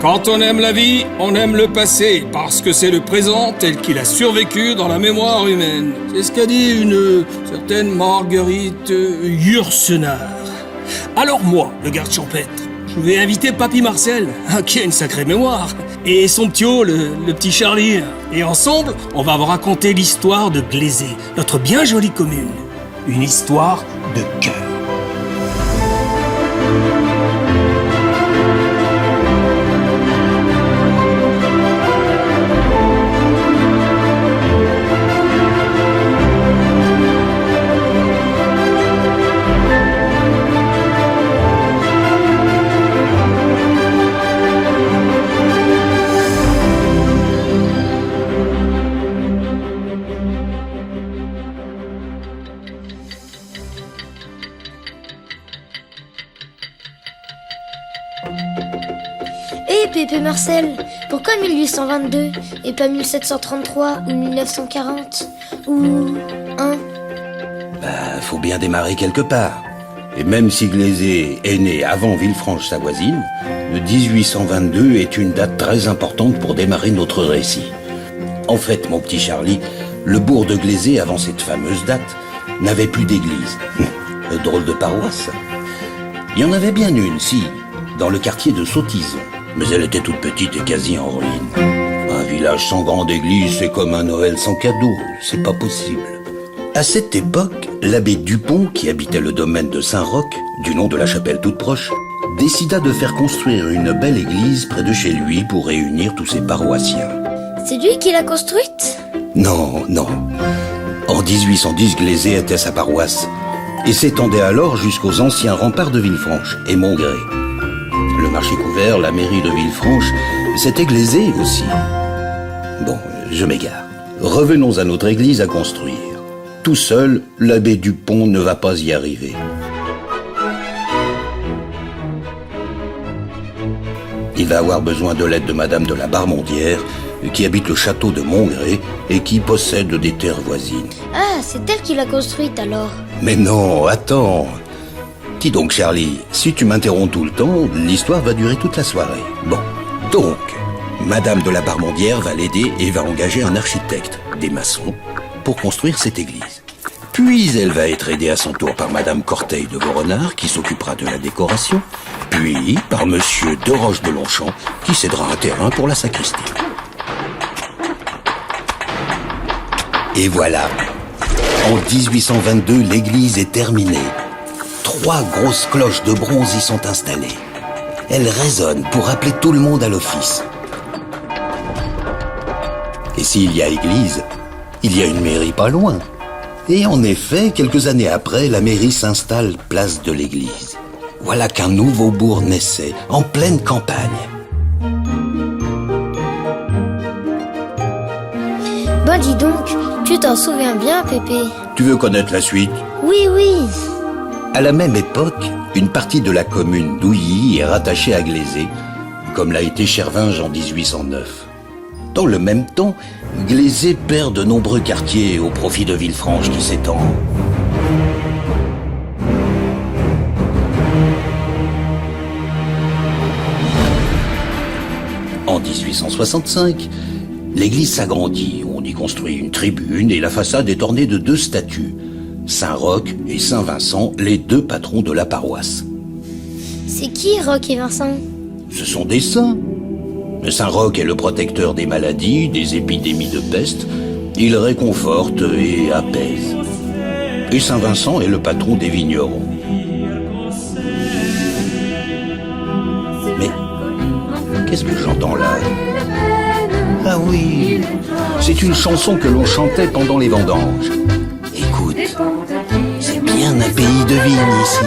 Quand on aime la vie, on aime le passé, parce que c'est le présent tel qu'il a survécu dans la mémoire humaine. C'est ce qu'a dit une certaine Marguerite Yourcenar. Alors moi, le garde champêtre, je vais inviter Papy Marcel, qui a une sacrée mémoire, et son ptio, le petit Charlie. Et ensemble, on va vous raconter l'histoire de Glaisé, notre bien jolie commune. Une histoire de cœur. Hé, Pépé Marcel, pourquoi 1822 et pas 1733 ou 1940 ou... Faut bien démarrer quelque part. Et même si Glaisé est né avant Villefranche sa voisine, le 1822 est une date très importante pour démarrer notre récit. En fait, mon petit Charlie, le bourg de Glaisé, avant cette fameuse date, n'avait plus d'église. Drôle de paroisse. Il y en avait bien une, si, dans le quartier de Sautison. Mais elle était toute petite et quasi en ruine. Un village sans grande église, c'est comme un Noël sans cadeau. C'est pas possible. À cette époque, l'abbé Dupont, qui habitait le domaine de Saint-Roch, du nom de la chapelle toute proche, décida de faire construire une belle église près de chez lui pour réunir tous ses paroissiens. C'est lui qui l'a construite? Non. En 1810, Glaisé était sa paroisse et s'étendait alors jusqu'aux anciens remparts de Villefranche et Montgré. Le marché couvert, la mairie de Villefranche, c'était Glaisé aussi. Bon, je m'égare. Revenons à notre église à construire. Tout seul, l'abbé Dupont ne va pas y arriver. Il va avoir besoin de l'aide de Madame de la Barmondière, qui habite le château de Montgré et qui possède des terres voisines. Ah, c'est elle qui l'a construite alors. Mais non, attends. Dis donc, Charlie, si tu m'interromps tout le temps, l'histoire va durer toute la soirée. Bon, donc, Madame de la Barmondière va l'aider et va engager un architecte, des maçons, pour construire cette église. Puis elle va être aidée à son tour par Madame Corteil de Vaurenard, qui s'occupera de la décoration, puis par Monsieur de Roche de Longchamp, qui cédera un terrain pour la sacristie. Et voilà, en 1822, l'église est terminée. 3 grosses cloches de bronze y sont installées. Elles résonnent pour rappeler tout le monde à l'office. Et s'il y a église, il y a une mairie pas loin. Et en effet, quelques années après, la mairie s'installe place de l'église. Voilà qu'un nouveau bourg naissait, en pleine campagne. Bah dis donc, tu t'en souviens bien, Pépé? Tu veux connaître la suite? Oui. À la même époque, une partie de la commune d'Ouilly est rattachée à Glaisé, comme l'a été Chervinges en 1809. Dans le même temps, Glaisé perd de nombreux quartiers au profit de Villefranche qui s'étend. En 1865, l'église s'agrandit. On y construit une tribune et la façade est ornée de 2 statues. Saint-Roch et Saint-Vincent, les 2 patrons de la paroisse. C'est qui, Roch et Vincent? Ce sont des saints. Saint-Roch est le protecteur des maladies, des épidémies de peste. Il réconforte et apaise. Et Saint-Vincent est le patron des vignerons. Mais qu'est-ce que j'entends là? Ah oui, c'est une chanson que l'on chantait pendant les vendanges. Écoute, c'est bien un pays de vigne ici.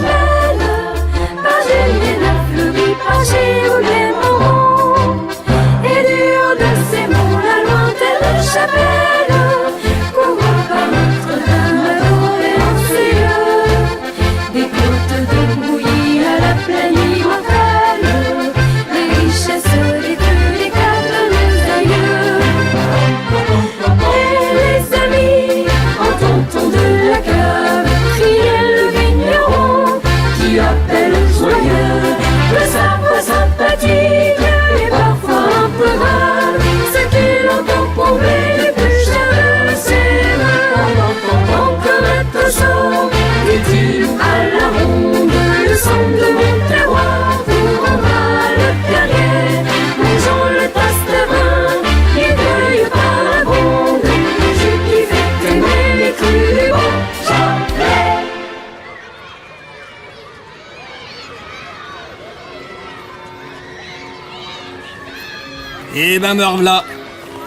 Eh ben me revoilà.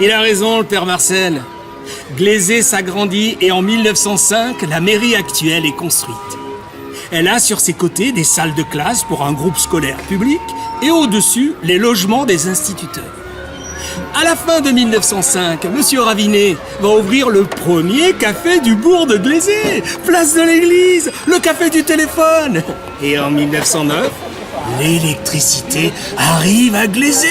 Il a raison, le père Marcel. Glaisé s'agrandit et en 1905, la mairie actuelle est construite. Elle a sur ses côtés des salles de classe pour un groupe scolaire public et au-dessus, les logements des instituteurs. À la fin de 1905, Monsieur Ravinet va ouvrir le premier café du bourg de Glaisé, place de l'église, le café du téléphone. Et en 1909, l'électricité arrive à Glaisé.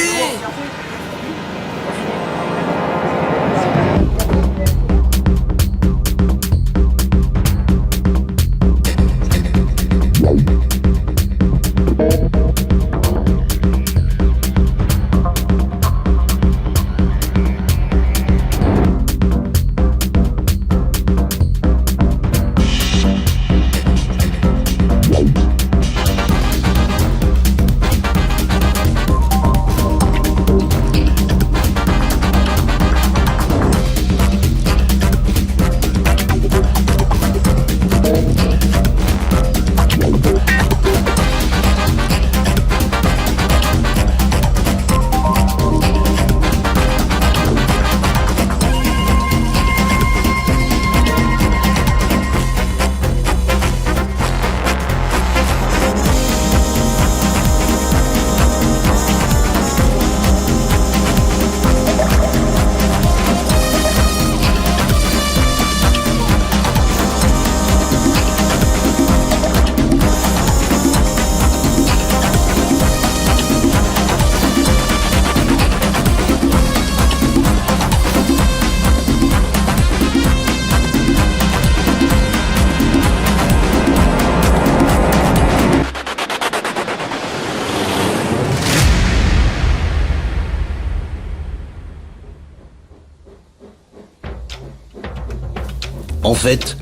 En fait,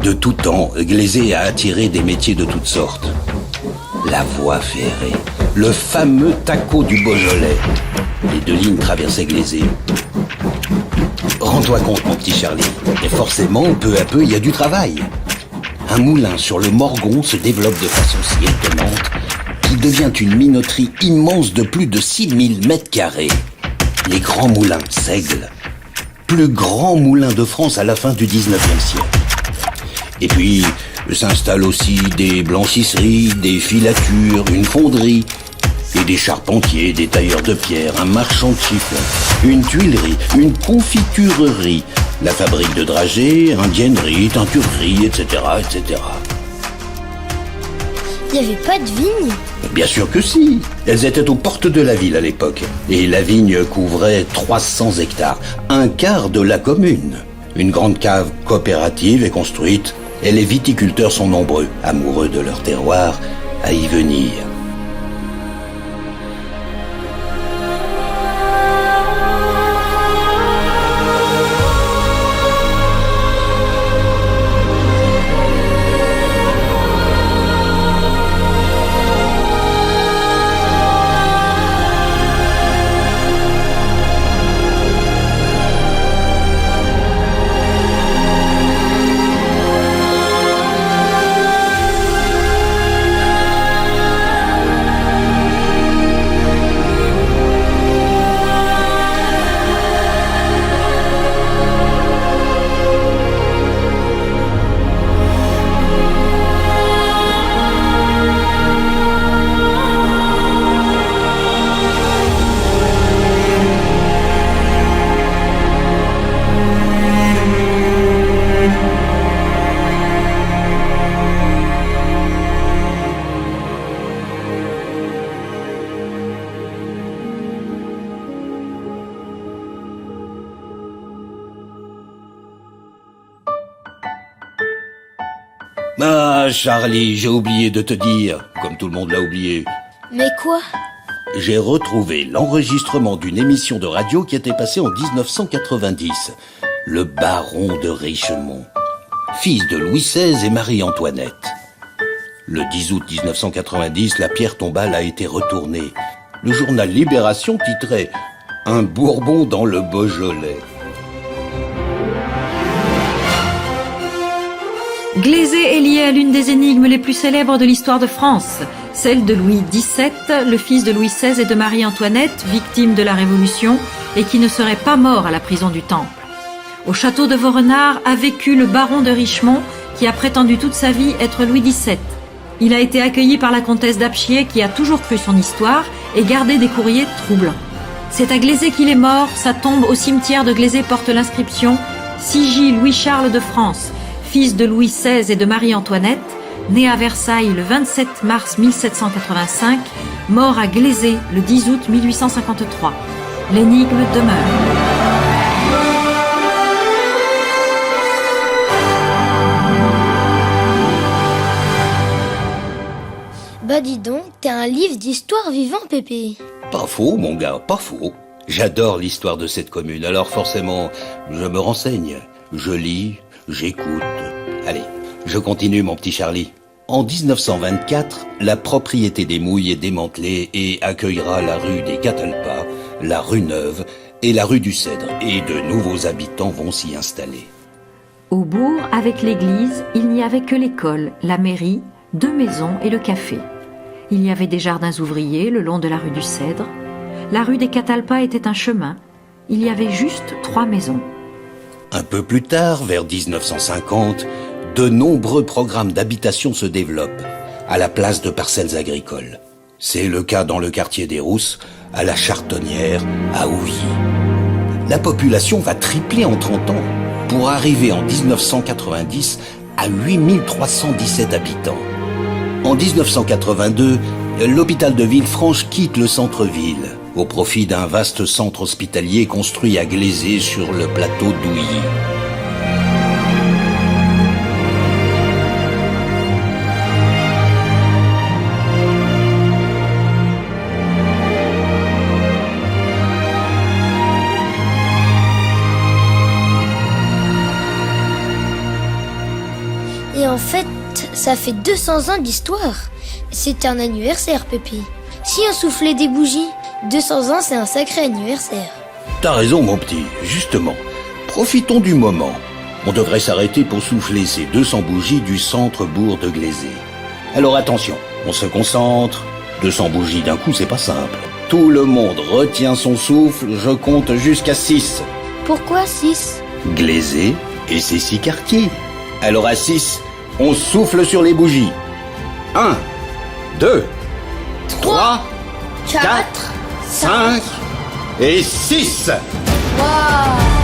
de tout temps, Glaisé a attiré des métiers de toutes sortes. La voie ferrée, le fameux taco du Beaujolais. Les 2 lignes traversaient Glaisé. Rends-toi compte, mon petit Charlie, et forcément, peu à peu, il y a du travail. Un moulin sur le Morgon se développe de façon si étonnante qu'il devient une minoterie immense de plus de 6000 mètres carrés. Les grands moulins Seigle, plus grand moulin de France à la fin du 19e siècle. Et puis, s'installent aussi des blanchisseries, des filatures, une fonderie, et des charpentiers, des tailleurs de pierre, un marchand de chiffons, une tuilerie, une confiturerie, la fabrique de dragées, indiennerie, teinturerie, etc., etc. Il n'y avait pas de vigne? Bien sûr que si. Elles étaient aux portes de la ville à l'époque. Et la vigne couvrait 300 hectares, un quart de la commune. Une grande cave coopérative est construite et les viticulteurs sont nombreux, amoureux de leur terroir, à y venir. Ah, Charlie, j'ai oublié de te dire, comme tout le monde l'a oublié. Mais quoi? J'ai retrouvé l'enregistrement d'une émission de radio qui était passée en 1990. Le baron de Richemont, fils de Louis XVI et Marie-Antoinette. Le 10 août 1990, la pierre tombale a été retournée. Le journal Libération titrait « Un Bourbon dans le Beaujolais ». Glaisé est lié à l'une des énigmes les plus célèbres de l'histoire de France, celle de Louis XVII, le fils de Louis XVI et de Marie-Antoinette, victime de la Révolution et qui ne serait pas mort à la prison du Temple. Au château de Vaurenard a vécu le baron de Richemont qui a prétendu toute sa vie être Louis XVII. Il a été accueilli par la comtesse d'Apchier qui a toujours cru son histoire et gardé des courriers troublants. C'est à Glazé qu'il est mort, sa tombe au cimetière de Glazé porte l'inscription « Sigy Louis-Charles de France, fils de Louis XVI et de Marie-Antoinette, né à Versailles le 27 mars 1785, mort à Glazé le 10 août 1853. L'énigme demeure. » Bah dis donc, t'es un livre d'histoire vivant, Pépé. Pas faux, mon gars, pas faux. J'adore l'histoire de cette commune, alors forcément, je me renseigne. Je lis, j'écoute. Allez, je continue, mon petit Charlie. En 1924, la propriété des Mouilles est démantelée et accueillera la rue des Catalpas, la rue Neuve et la rue du Cèdre. Et de nouveaux habitants vont s'y installer. Au bourg, avec l'église, il n'y avait que l'école, la mairie, 2 maisons et le café. Il y avait des jardins ouvriers le long de la rue du Cèdre. La rue des Catalpas était un chemin. Il y avait juste 3 maisons. Un peu plus tard, vers 1950, de nombreux programmes d'habitation se développent à la place de parcelles agricoles. C'est le cas dans le quartier des Rousses, à la Chartonnière, à Ouvilly. La population va tripler en 30 ans pour arriver en 1990 à 8317 habitants. En 1982, l'hôpital de Villefranche quitte le centre-ville au profit d'un vaste centre hospitalier construit à Glazé sur le plateau d'Ouilly. Et en fait, ça fait 200 ans d'histoire. C'est un anniversaire, Pépé. Si on soufflait des bougies, 200 ans, c'est un sacré anniversaire. T'as raison, mon petit, justement. Profitons du moment. On devrait s'arrêter pour souffler ces 200 bougies du centre-bourg de Glazé. Alors attention, on se concentre. 200 bougies d'un coup, c'est pas simple. Tout le monde retient son souffle, je compte jusqu'à 6. Pourquoi 6? Glazé et ses 6 quartiers. Alors à 6, on souffle sur les bougies. 1, 2, 3, 4, 5 et 6. Waouh!